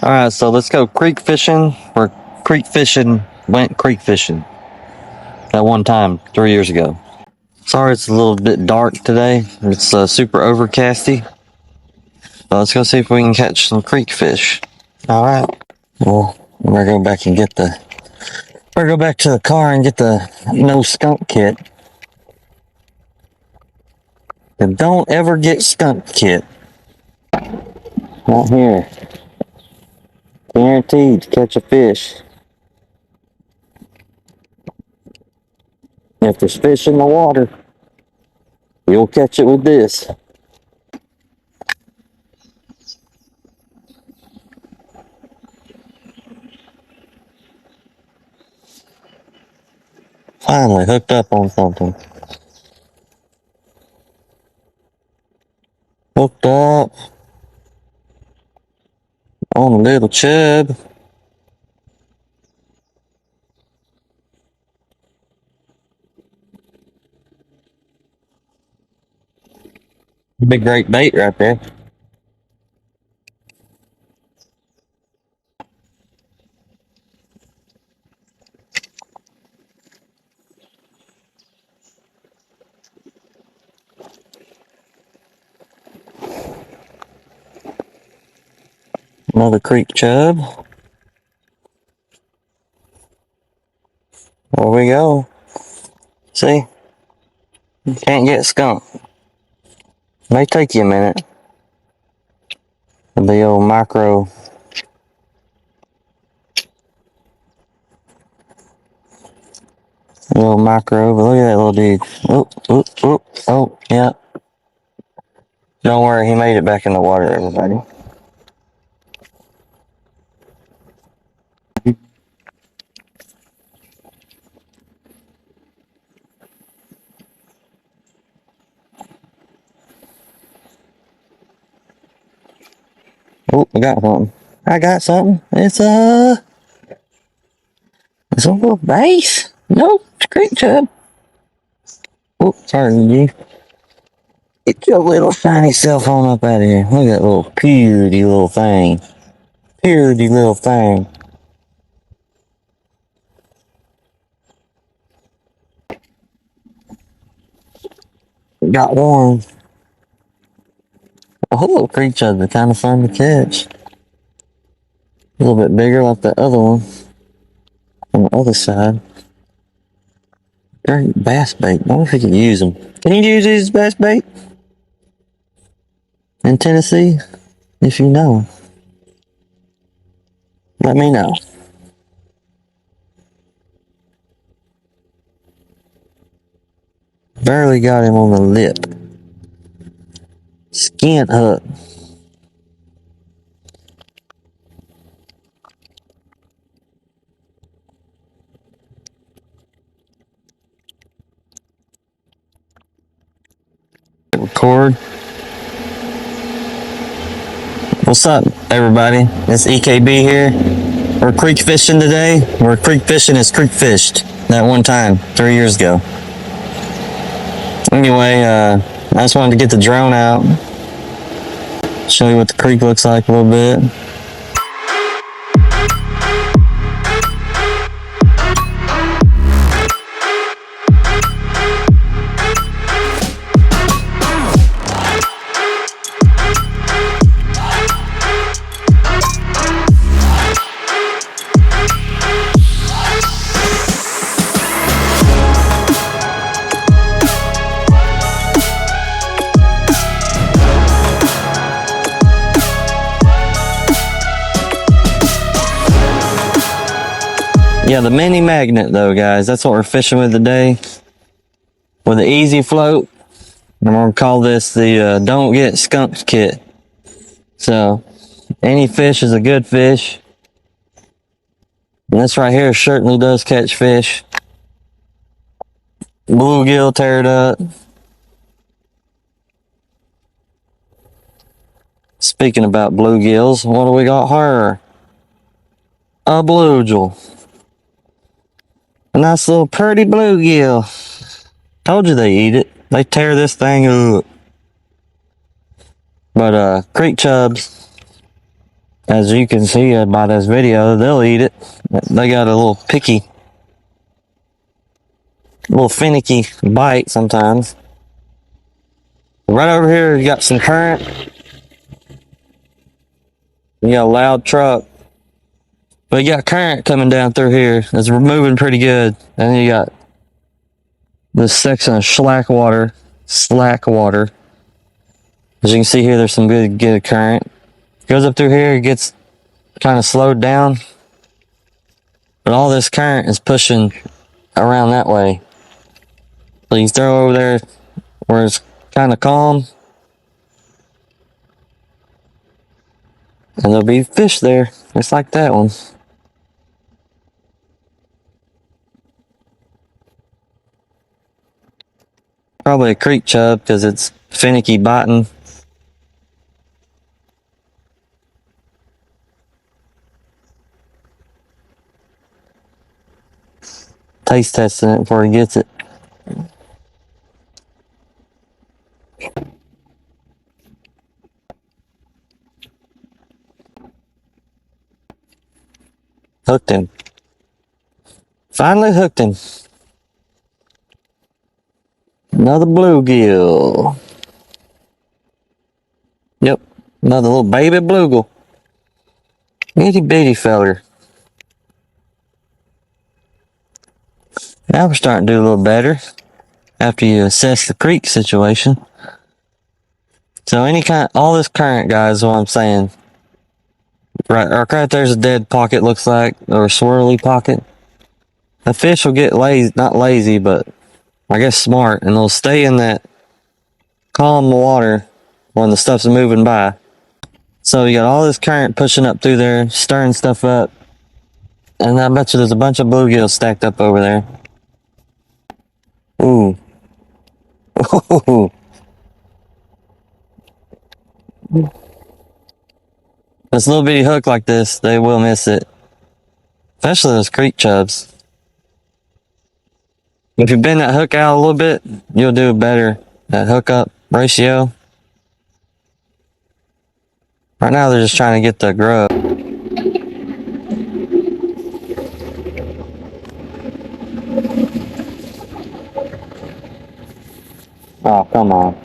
Alright, so let's go creek fishing. Went creek fishing. That one time, 3 years ago. Sorry it's a little bit dark today. It's super overcasty. But let's go see if we can catch some creek fish. Alright. Well, we're gonna go back and get the... We're gonna go back to the car and get the no skunk kit. And don't ever get skunk kit. Not here. Guaranteed to catch a fish. If there's fish in the water, you'll catch it with this. Finally hooked up on something. Hooked up on a little chub. Big great bait right there. Another creek chub. There we go. See? You can't get skunk. May take you a minute. The old micro. Little micro, but look at that little dude. Oh, yeah. Don't worry, he made it back in the water, everybody. Oh, I got something. It's a little bass. Nope, it's a creek chub. Oh, sorry, you. Get your little shiny cell phone up out of here. Look at that little purity little thing. Purity little thing. Got warm. A little creek chub are kind of fun to catch. A little bit bigger like the other one. On the other side. Great bass bait. I wonder if you can use them. Can you use these as bass bait? In Tennessee? If you know. Let me know. Barely got him on the lip. Skin hook. Record. What's up, everybody? It's EKB here. We're creek fishing today. We're creek fishing as creek fished that one time 3 years ago. Anyway, I just wanted to get the drone out, show you what the creek looks like a little bit. Yeah, the mini magnet though, guys, that's what we're fishing with today. With the easy float. And I'm gonna call this the don't get skunked kit. So, any fish is a good fish. And this right here certainly does catch fish. Bluegill, tear it up. Speaking about bluegills, what do we got here? A bluegill. A nice little pretty bluegill. Told you they eat it. They tear this thing up. But creek chubs. As you can see by this video, they'll eat it. They got a little picky, little finicky bite sometimes. Right over here, you got some current. You got a loud truck. But you got current coming down through here. It's moving pretty good. And then you got this section of slack water. As you can see here, there's some good current. Goes up through here, it gets kind of slowed down. But all this current is pushing around that way. So you can throw over there where it's kind of calm. And there'll be fish there, just like that one. Probably a creek chub because it's finicky biting. Taste testing it before he gets it. Hooked him. Finally hooked him. Another bluegill. Yep, another little baby bluegill. Itty bitty feller. Now we're starting to do a little better after you assess the creek situation. So all this current, guys, is what I'm saying. Right there's a dead pocket, looks like, or a swirly pocket. The fish will get lazy, not lazy, but I guess smart, and they'll stay in that calm water when the stuff's moving by. So you got all this current pushing up through there, stirring stuff up. And I bet you there's a bunch of bluegills stacked up over there. Ooh. Ooh. This little bitty hook like this, they will miss it. Especially those creek chubs. If you bend that hook out a little bit, you'll do better. That hook up ratio. Right now they're just trying to get the grub. Oh, come on.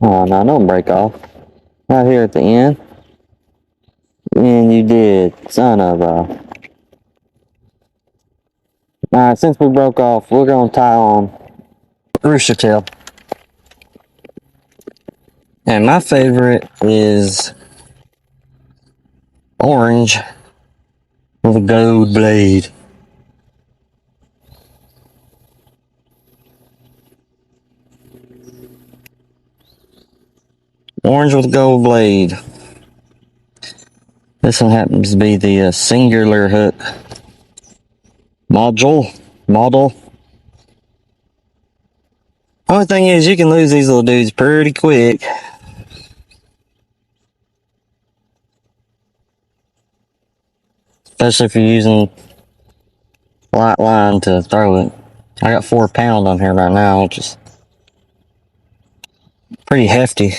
Oh, no, don't break off. Right here at the end. And you did, son of a... Alright, since we broke off, we're gonna tie on rooster tail. And my favorite is orange with a gold blade. Orange with gold blade. This one happens to be the singular hook. Model. Only thing is, you can lose these little dudes pretty quick. Especially if you're using light line to throw it. I got 4 pound on here right now, which is pretty hefty.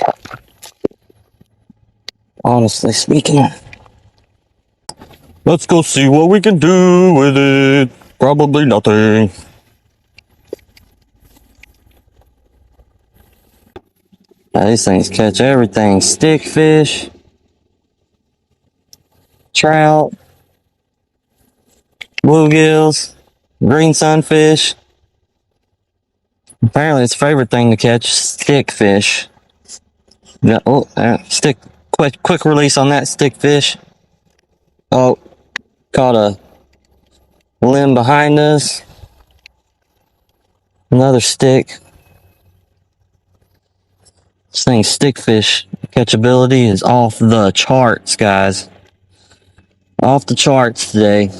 Honestly speaking. Let's go see what we can do with it. Probably nothing. Now, these things catch everything. Stickfish, trout, bluegills, green sunfish. Apparently its favorite thing to catch is stickfish. Yeah, quick release on that stickfish. Oh, caught a limb behind us. Another stick. This thing's stickfish catchability is off the charts, guys. Off the charts today.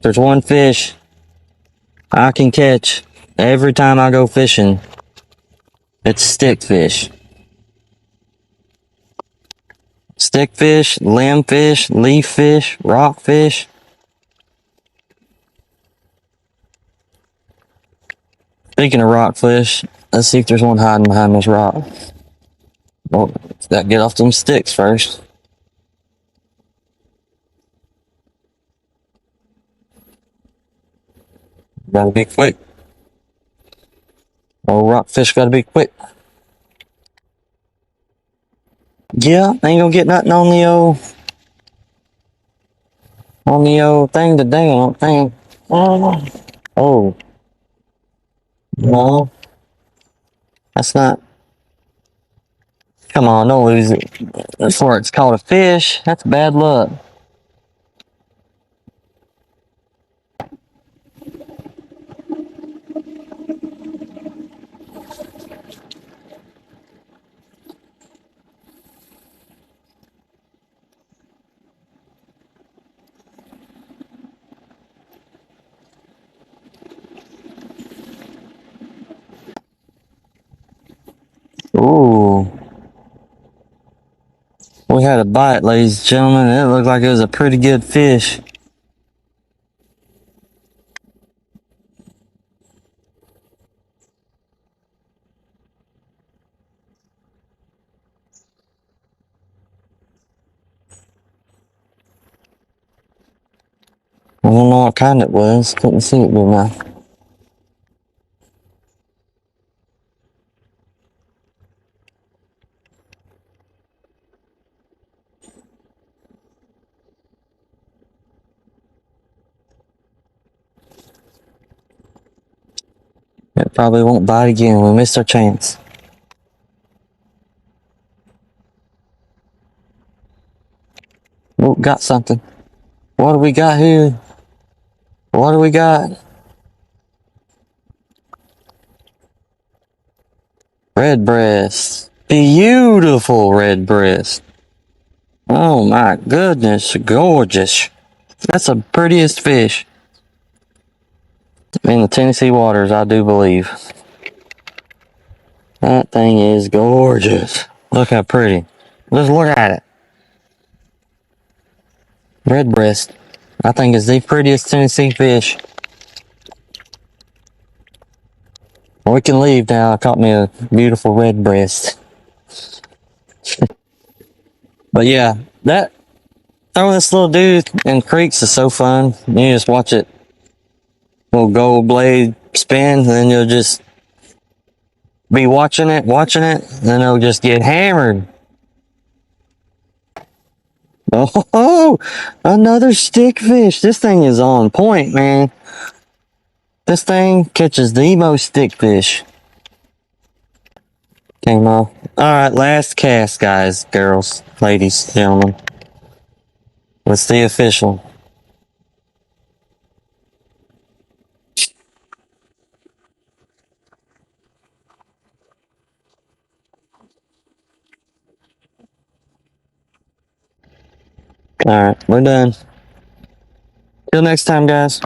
There's one fish I can catch every time I go fishing. It's stickfish. Stickfish, limb fish, leaf fish, rock fish. Speaking of rockfish, let's see if there's one hiding behind this rock. Well, gotta get off them sticks first. Gotta be quick. Oh, rockfish gotta be quick. Yeah, ain't gonna get nothing on the old thing today, I don't think. Oh, oh, no, that's not. Come on, don't lose it. That's where it's called a fish. That's bad luck. Ooh. We had a bite, ladies and gentlemen. It looked like it was a pretty good fish. I don't know what kind it was. Couldn't see it good enough. It probably won't bite again. We missed our chance. Oh, got something. What do we got here? What do we got? Red breast. Beautiful red breast. Oh my goodness, gorgeous. That's the prettiest fish in the Tennessee waters, I do believe. That thing is gorgeous. Look how pretty. Just look at it. Red breast. I think is the prettiest Tennessee fish. We can leave now. I caught me a beautiful red breast. But yeah, that throwing this little dude in creeks is so fun. You just watch it, little gold blade spin, and then you'll just be watching it, and then it'll just get hammered. Oh, another stickfish. This thing is on point, man. This thing catches the most stickfish. Came off. Alright, last cast, guys, girls, ladies, gentlemen. Let's the official. Alright, we're done. Till next time, guys.